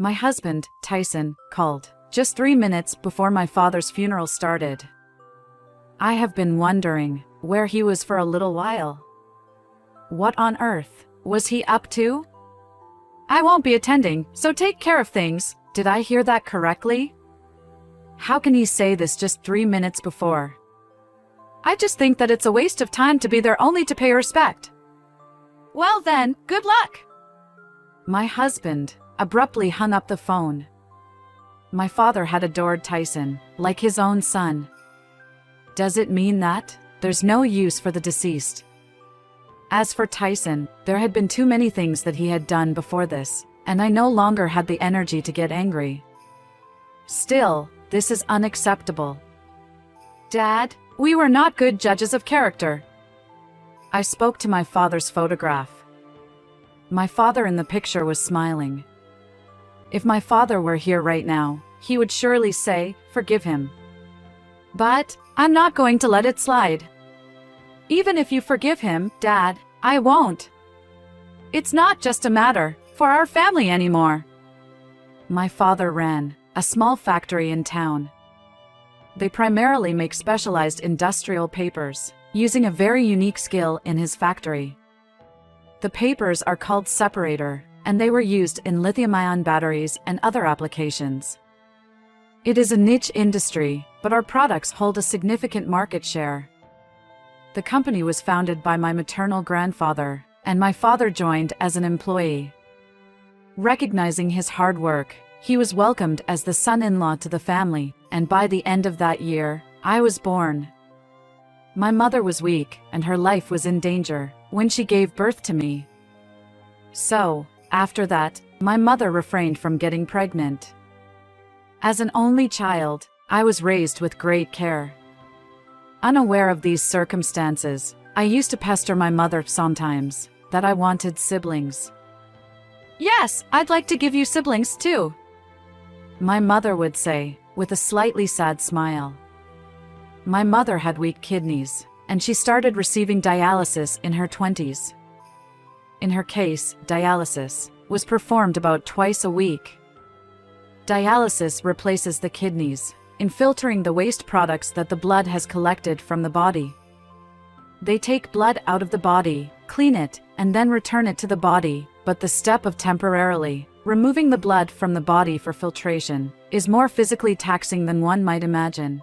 My husband, Tyson, called just 3 minutes before my father's funeral started. I have been wondering where he was for a little while. What on earth was he up to? I won't be attending, so take care of things. Did I hear that correctly? How can he say this just 3 minutes before? I just think that it's a waste of time to be there only to pay respect. Well then, good luck. My husband abruptly hung up the phone. My father had adored Tyson, like his own son. Does it mean that there's no use for the deceased? As for Tyson, there had been too many things that he had done before this, and I no longer had the energy to get angry. Still, this is unacceptable. Dad, we were not good judges of character. I spoke to my father's photograph. My father in the picture was smiling. If my father were here right now, he would surely say, "Forgive him." But I'm not going to let it slide. Even if you forgive him, Dad, I won't. It's not just a matter for our family anymore. My father ran a small factory in town. They primarily make specialized industrial papers, using a very unique skill in his factory. The papers are called separator, and they were used in lithium-ion batteries and other applications. It is a niche industry, but our products hold a significant market share. The company was founded by my maternal grandfather, and my father joined as an employee. Recognizing his hard work, he was welcomed as the son-in-law to the family, and by the end of that year, I was born. My mother was weak, and her life was in danger when she gave birth to me. So, after that, my mother refrained from getting pregnant. As an only child, I was raised with great care. Unaware of these circumstances, I used to pester my mother sometimes that I wanted siblings. Yes, I'd like to give you siblings too, my mother would say, with a slightly sad smile. My mother had weak kidneys, and she started receiving dialysis in her 20s. In her case, dialysis was performed about twice a week. Dialysis replaces the kidneys in filtering the waste products that the blood has collected from the body. They take blood out of the body, clean it, and then return it to the body, but the step of temporarily removing the blood from the body for filtration is more physically taxing than one might imagine.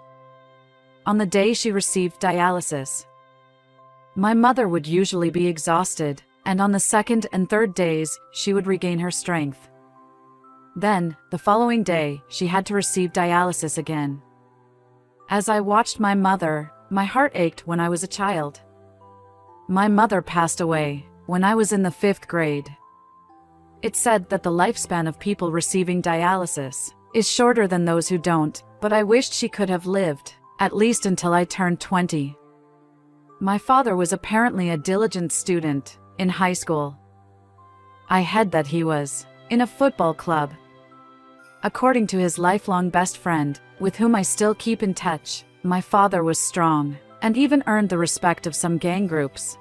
On the day she received dialysis, my mother would usually be exhausted, and on the second and third days, she would regain her strength. Then, the following day, she had to receive dialysis again. As I watched my mother, my heart ached when I was a child. My mother passed away when I was in the 5th grade. It's said that the lifespan of people receiving dialysis is shorter than those who don't, but I wished she could have lived, at least until I turned 20. My father was apparently a diligent student in high school. I heard that he was in a football club. According to his lifelong best friend, with whom I still keep in touch, my father was strong, and even earned the respect of some gang groups.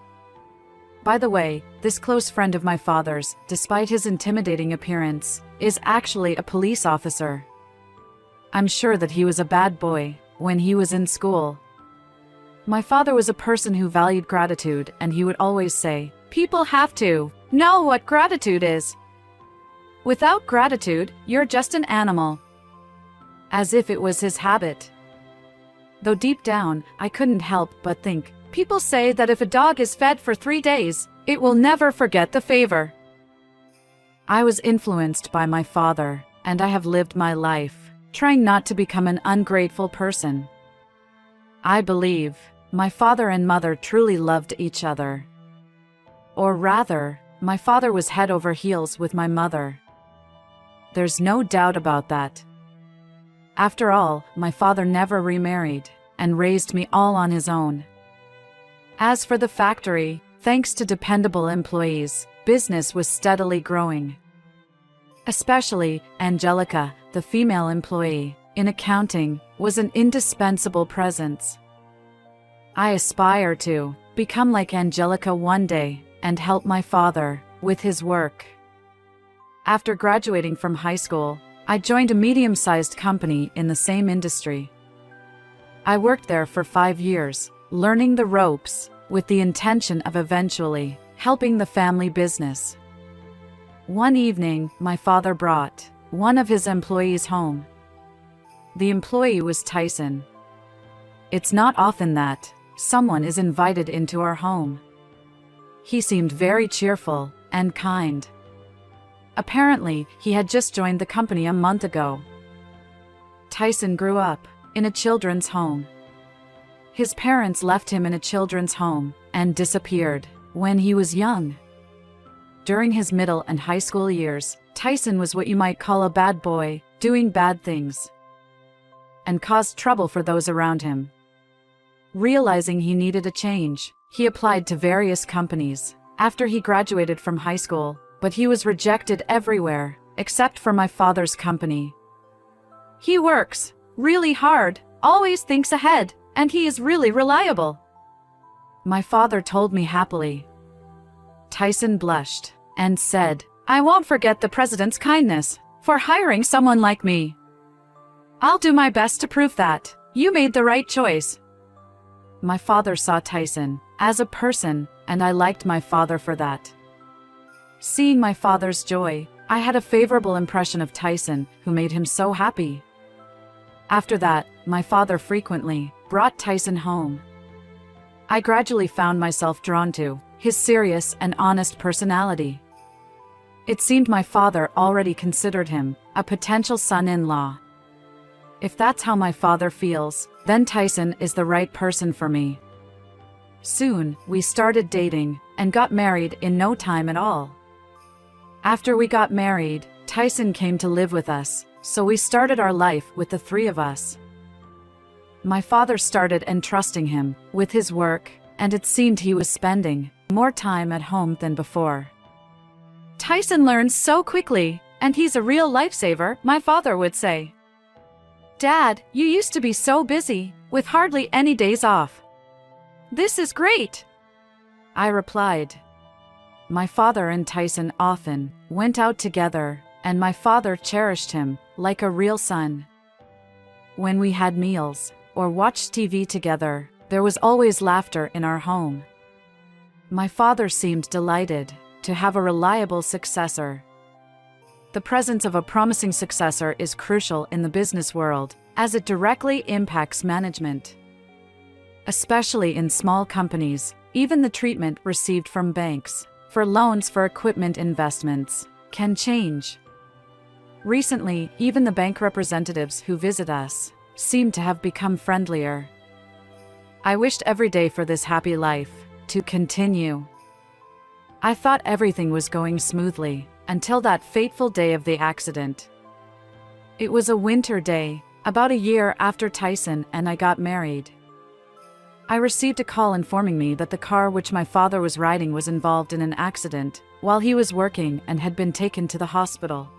By the way, this close friend of my father's, despite his intimidating appearance, is actually a police officer. I'm sure that he was a bad boy when he was in school. My father was a person who valued gratitude, and he would always say, "People have to know what gratitude is. Without gratitude, you're just an animal." As if it was his habit. Though deep down, I couldn't help but think, people say that if a dog is fed for 3 days, it will never forget the favor. I was influenced by my father, and I have lived my life trying not to become an ungrateful person. I believe my father and mother truly loved each other. Or rather, my father was head over heels with my mother. There's no doubt about that. After all, my father never remarried and raised me all on his own. As for the factory, thanks to dependable employees, business was steadily growing. Especially, Angelica, the female employee, in accounting, was an indispensable presence. I aspire to become like Angelica one day and help my father with his work. After graduating from high school, I joined a medium-sized company in the same industry. I worked there for 5 years, learning the ropes, with the intention of eventually helping the family business. One evening, my father brought one of his employees home. The employee was Tyson. It's not often that someone is invited into our home. He seemed very cheerful and kind. Apparently, he had just joined the company a month ago. Tyson grew up in a children's home. His parents left him in a children's home and disappeared when he was young. During his middle and high school years, Tyson was what you might call a bad boy, doing bad things, and caused trouble for those around him. Realizing he needed a change, he applied to various companies after he graduated from high school, but he was rejected everywhere, except for my father's company. He works really hard, always thinks ahead, and he is really reliable, my father told me happily. Tyson blushed and said, I won't forget the president's kindness for hiring someone like me. I'll do my best to prove that you made the right choice. My father saw Tyson as a person, and I liked my father for that. Seeing my father's joy, I had a favorable impression of Tyson, who made him so happy. After that, my father frequently brought Tyson home. I gradually found myself drawn to his serious and honest personality. It seemed my father already considered him a potential son-in-law. If that's how my father feels, then Tyson is the right person for me. Soon, we started dating and got married in no time at all. After we got married, Tyson came to live with us, so we started our life with the 3 of us. My father started entrusting him with his work, and it seemed he was spending more time at home than before. Tyson learns so quickly, and he's a real lifesaver, my father would say. Dad, you used to be so busy, with hardly any days off. This is great, I replied. My father and Tyson often went out together, and my father cherished him like a real son. When we had meals or watched TV together, there was always laughter in our home. My father seemed delighted to have a reliable successor. The presence of a promising successor is crucial in the business world, as it directly impacts management. Especially in small companies, even the treatment received from banks for loans for equipment investments can change. Recently, even the bank representatives who visit us seem to have become friendlier. I wished every day for this happy life to continue. I thought everything was going smoothly until that fateful day of the accident. It was a winter day, about a year after Tyson and I got married. I received a call informing me that the car which my father was riding was involved in an accident while he was working and had been taken to the hospital.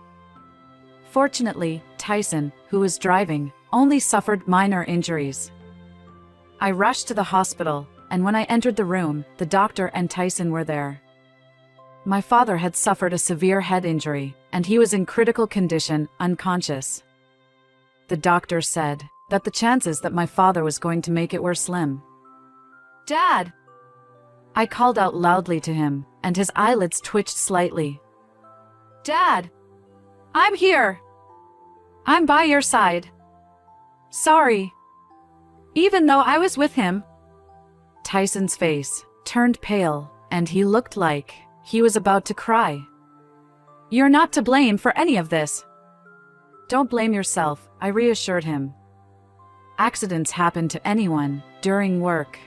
Fortunately, Tyson, who was driving, only suffered minor injuries. I rushed to the hospital, and when I entered the room, the doctor and Tyson were there. My father had suffered a severe head injury, and he was in critical condition, unconscious. The doctor said that the chances that my father was going to make it were slim. Dad! I called out loudly to him, and his eyelids twitched slightly. Dad! I'm here! I'm by your side. Sorry. Even though I was with him. Tyson's face turned pale, and he looked like he was about to cry. You're not to blame for any of this. Don't blame yourself, I reassured him. Accidents happen to anyone during work.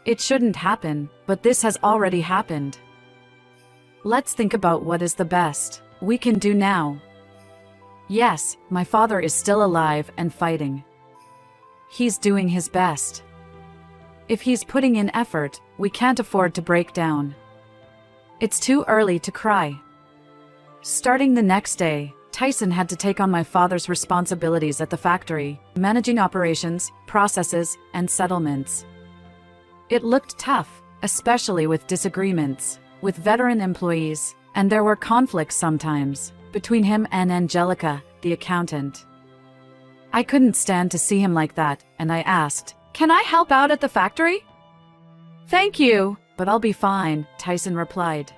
It shouldn't happen, but this has already happened. Let's think about what is the best we can do now. Yes, my father is still alive and fighting. He's doing his best. If he's putting in effort, we can't afford to break down. It's too early to cry. Starting the next day, Tyson had to take on my father's responsibilities at the factory, managing operations, processes, and settlements. It looked tough, especially with disagreements with veteran employees and there were conflicts sometimes between him and Angelica, the accountant. I couldn't stand to see him like that, and I asked, "Can I help out at the factory?" "Thank you, but I'll be fine," Tyson replied.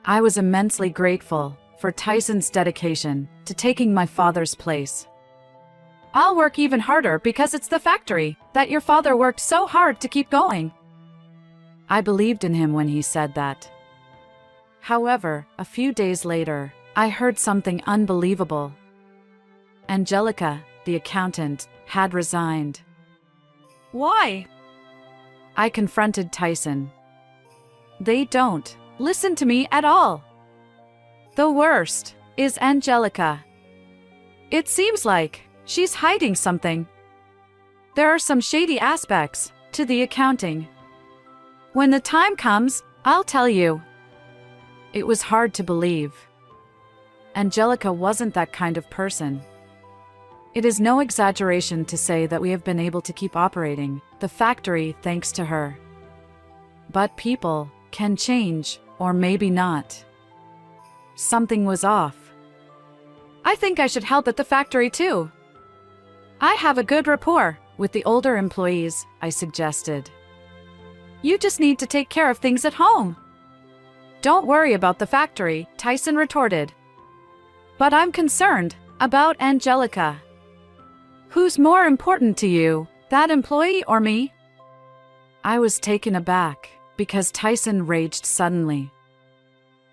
I was immensely grateful for Tyson's dedication to taking my father's place. "I'll work even harder because it's the factory that your father worked so hard to keep going." I believed in him when he said that. However, a few days later, I heard something unbelievable. Angelica, the accountant, had resigned. "Why?" I confronted Tyson. "They don't listen to me at all. The worst is Angelica. It seems like she's hiding something. There are some shady aspects to the accounting. When the time comes, I'll tell you." It was hard to believe. Angelica wasn't that kind of person. It is no exaggeration to say that we have been able to keep operating the factory thanks to her. But people can change, or maybe not. Something was off. "I think I should help at the factory too. I have a good rapport with the older employees," I suggested. "You just need to take care of things at home." "Don't worry about the factory," Tyson retorted. "But I'm concerned about Angelica. Who's more important to you, that employee or me?" I was taken aback because Tyson raged suddenly.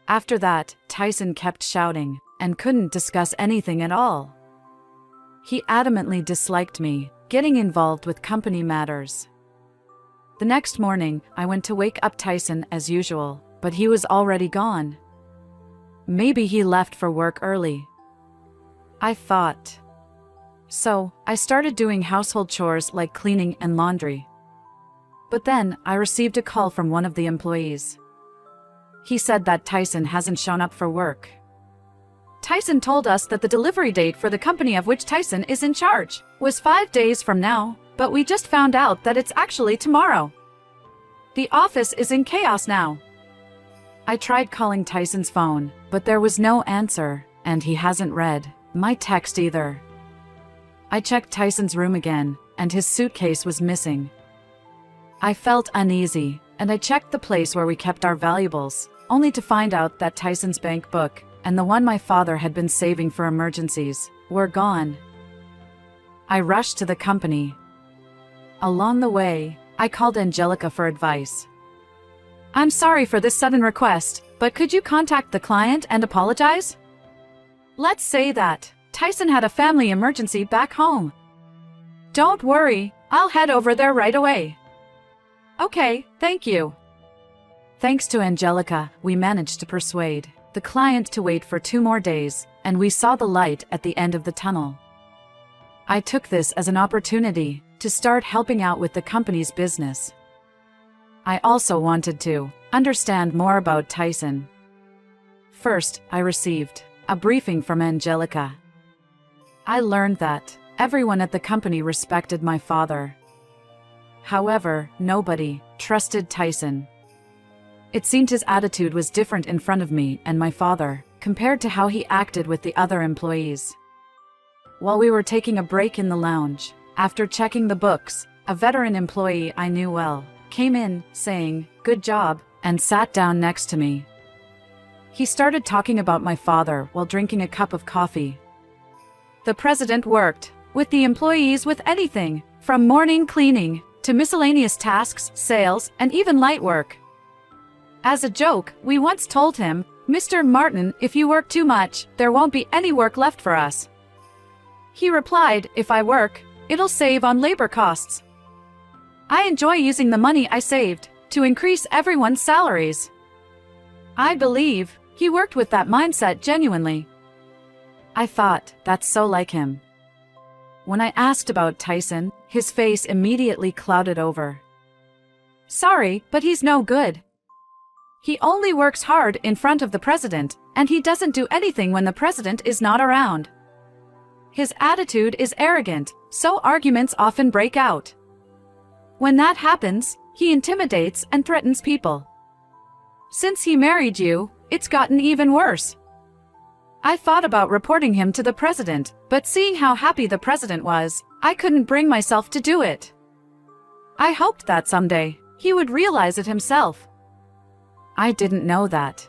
After that, Tyson kept shouting and couldn't discuss anything at all. He adamantly disliked me getting involved with company matters. The next morning, I went to wake up Tyson as usual, but he was already gone. Maybe he left for work early, I thought. So, I started doing household chores like cleaning and laundry. But then, I received a call from one of the employees. He said that Tyson hasn't shown up for work. "Tyson told us that the delivery date for the company of which Tyson is in charge was 5 days from now, but we just found out that it's actually tomorrow. The office is in chaos now." I tried calling Tyson's phone, but there was no answer, and he hasn't read my text either. I checked Tyson's room again, and his suitcase was missing. I felt uneasy, and I checked the place where we kept our valuables, only to find out that Tyson's bank book and the one my father had been saving for emergencies were gone. I rushed to the company. Along the way, I called Angelica for advice. "I'm sorry for this sudden request, but could you contact the client and apologize? Let's say that Tyson had a family emergency back home." "Don't worry, I'll head over there right away." "Okay, thank you." Thanks to Angelica, we managed to persuade the client to wait for 2 more days, and we saw the light at the end of the tunnel. I took this as an opportunity to start helping out with the company's business. I also wanted to understand more about Tyson. First, I received a briefing from Angelica. I learned that everyone at the company respected my father. However, nobody trusted Tyson. It seemed his attitude was different in front of me and my father, compared to how he acted with the other employees. While we were taking a break in the lounge, after checking the books, a veteran employee I knew well came in, saying, "Good job," and sat down next to me. He started talking about my father while drinking a cup of coffee. "The president worked with the employees with anything from morning cleaning to miscellaneous tasks, sales, and even light work. As a joke, we once told him, 'Mr. Martin, if you work too much, there won't be any work left for us.' He replied, 'If I work, it'll save on labor costs.' I enjoy using the money I saved to increase everyone's salaries." I believe he worked with that mindset genuinely. I thought, that's so like him. When I asked about Tyson, his face immediately clouded over. "Sorry, but he's no good. He only works hard in front of the president, and he doesn't do anything when the president is not around. His attitude is arrogant, so arguments often break out. When that happens, he intimidates and threatens people. Since he married you, it's gotten even worse. I thought about reporting him to the president, but seeing how happy the president was, I couldn't bring myself to do it. I hoped that someday, he would realize it himself. I didn't know that.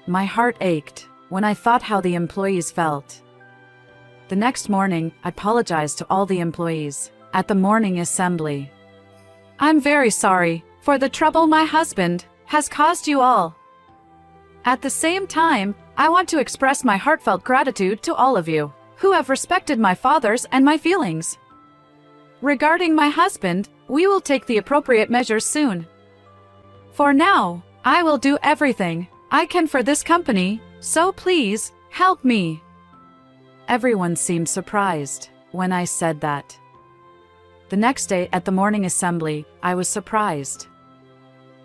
My heart ached when I thought how the employees felt. The next morning, I apologized to all the employees at the morning assembly. I'm very sorry for the trouble my husband has caused you all. At the same time, I want to express my heartfelt gratitude to all of you who have respected my father's and my feelings. Regarding my husband, we will take the appropriate measures soon. For now, I will do everything I can for this company, so please, help me. Everyone seemed surprised when I said that. The next day at the morning assembly, I was surprised.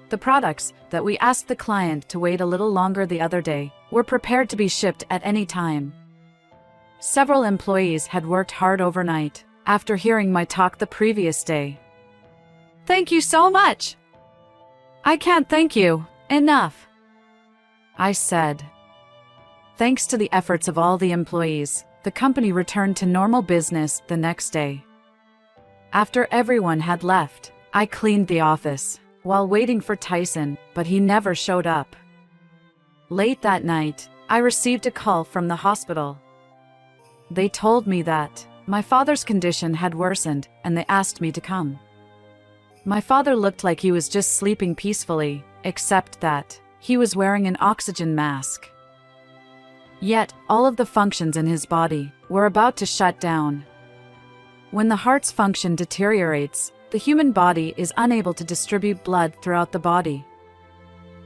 The products that we asked the client to wait a little longer the other day were prepared to be shipped at any time. Several employees had worked hard overnight after hearing my talk the previous day. Thank you so much. I can't thank you enough, I said. Thanks to the efforts of all the employees, the company returned to normal business the next day. After everyone had left, I cleaned the office while waiting for Tyson, but he never showed up. Late that night, I received a call from the hospital. They told me that my father's condition had worsened and they asked me to come. My father looked like he was just sleeping peacefully, except that he was wearing an oxygen mask. Yet, all of the functions in his body were about to shut down. When the heart's function deteriorates, the human body is unable to distribute blood throughout the body,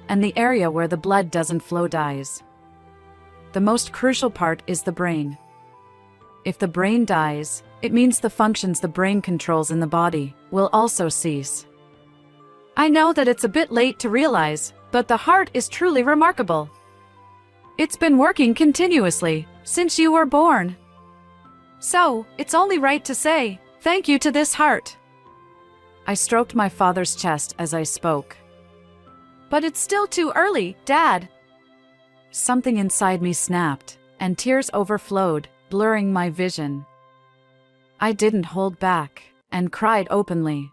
and the area where the blood doesn't flow dies. The most crucial part is the brain. If the brain dies, it means the functions the brain controls in the body will also cease. I know that it's a bit late to realize, but the heart is truly remarkable. It's been working continuously since you were born. So, it's only right to say, thank you to this heart. I stroked my father's chest as I spoke. But it's still too early, Dad. Something inside me snapped, and tears overflowed, blurring my vision. I didn't hold back, and cried openly.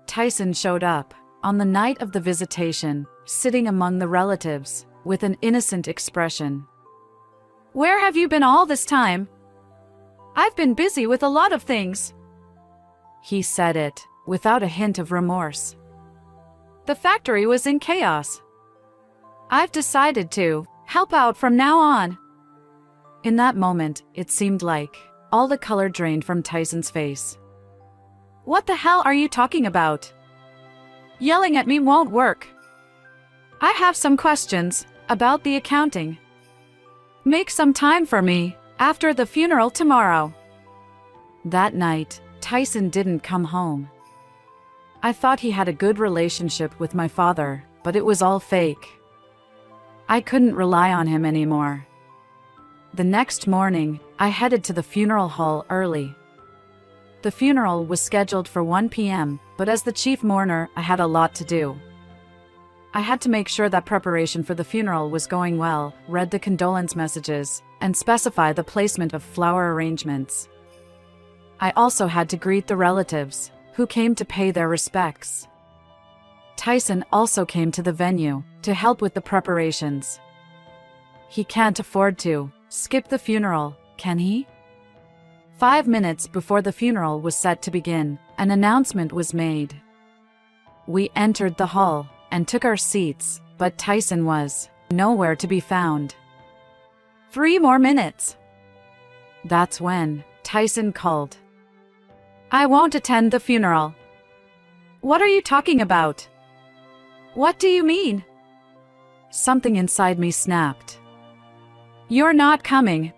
Tyson showed up, on the night of the visitation, sitting among the relatives, with an innocent expression. Where have you been all this time? I've been busy with a lot of things. He said it, without a hint of remorse. The factory was in chaos. I've decided to help out from now on. In that moment, it seemed like all the color drained from Tyson's face. What the hell are you talking about? Yelling at me won't work. I have some questions about the accounting. Make some time for me after the funeral tomorrow. That night, Tyson didn't come home. I thought he had a good relationship with my father, but it was all fake. I couldn't rely on him anymore. The next morning, I headed to the funeral hall early. The funeral was scheduled for 1 p.m., but as the chief mourner, I had a lot to do. I had to make sure that preparation for the funeral was going well, read the condolence messages, and specify the placement of flower arrangements. I also had to greet the relatives, who came to pay their respects. Tyson also came to the venue to help with the preparations. He can't afford to skip the funeral, can he? 5 minutes before the funeral was set to begin, an announcement was made. We entered the hall and took our seats, but Tyson was nowhere to be found. 3 more minutes. That's when Tyson called. I won't attend the funeral. What are you talking about? What do you mean? Something inside me snapped. You're not coming.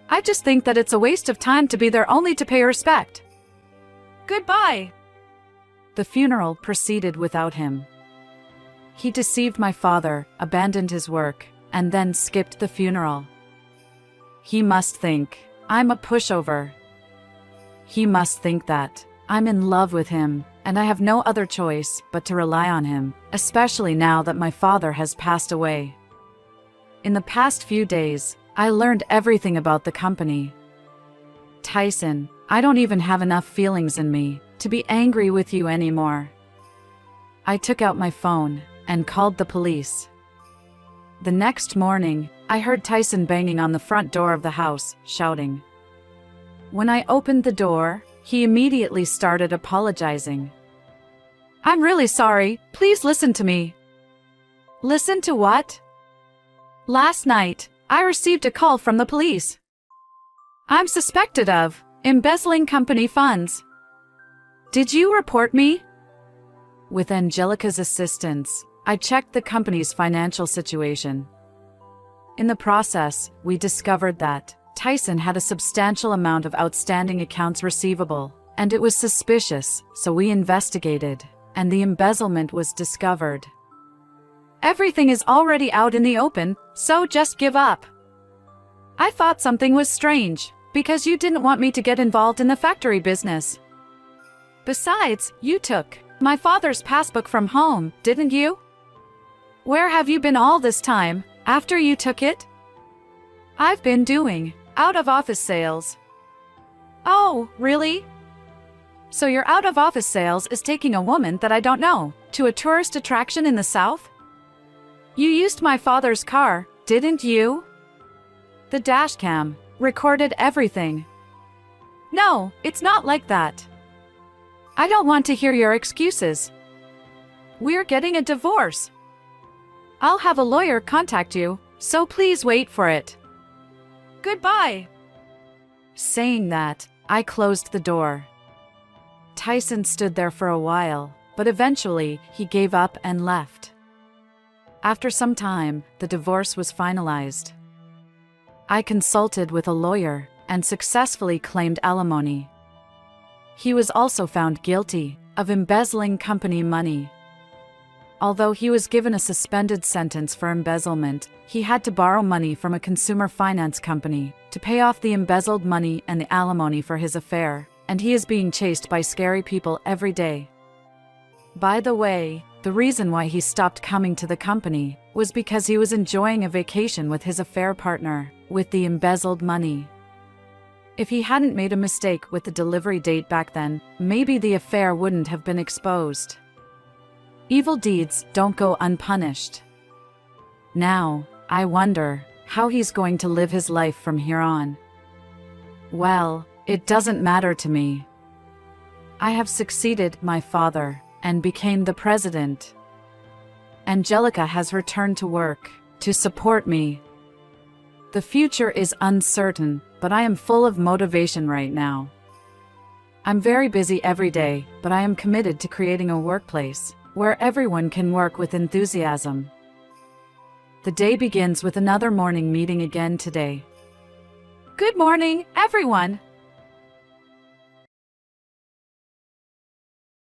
I just think that it's a waste of time to be there only to pay respect. Goodbye. The funeral proceeded without him. He deceived my father, abandoned his work, and then skipped the funeral. He must think I'm a pushover. He must think that I'm in love with him and I have no other choice but to rely on him, especially now that my father has passed away. In the past few days, I learned everything about the company. Tyson, I don't even have enough feelings in me to be angry with you anymore. I took out my phone and called the police. The next morning, I heard Tyson banging on the front door of the house, shouting. When I opened the door, he immediately started apologizing. I'm really sorry, please listen to me. Listen to what? Last night, I received a call from the police. I'm suspected of embezzling company funds. Did you report me? With Angelica's assistance, I checked the company's financial situation. In the process, we discovered that Tyson had a substantial amount of outstanding accounts receivable, and it was suspicious, so we investigated, and the embezzlement was discovered. Everything is already out in the open, so just give up. I thought something was strange, because you didn't want me to get involved in the factory business. Besides, you took my father's passbook from home, didn't you? Where have you been all this time, after you took it? I've been doing out-of-office sales. Oh, really? So your out-of-office sales is taking a woman that I don't know to a tourist attraction in the South? You used my father's car, didn't you? The dashcam recorded everything. No, it's not like that. I don't want to hear your excuses. We're getting a divorce. I'll have a lawyer contact you, so please wait for it. Goodbye. Saying that, I closed the door. Tyson stood there for a while, but eventually he gave up and left. After some time, the divorce was finalized. I consulted with a lawyer and successfully claimed alimony. He was also found guilty of embezzling company money. Although he was given a suspended sentence for embezzlement, he had to borrow money from a consumer finance company to pay off the embezzled money and the alimony for his affair, and he is being chased by scary people every day. By the way, the reason why he stopped coming to the company was because he was enjoying a vacation with his affair partner, with the embezzled money. If he hadn't made a mistake with the delivery date back then, maybe the affair wouldn't have been exposed. Evil deeds don't go unpunished. Now, I wonder how he's going to live his life from here on. Well, it doesn't matter to me. I have succeeded my father and became the president. Angelica has returned to work to support me. The future is uncertain, but I am full of motivation right now. I'm very busy every day, but I am committed to creating a workplace where everyone can work with enthusiasm. The day begins with another morning meeting again today. Good morning, everyone!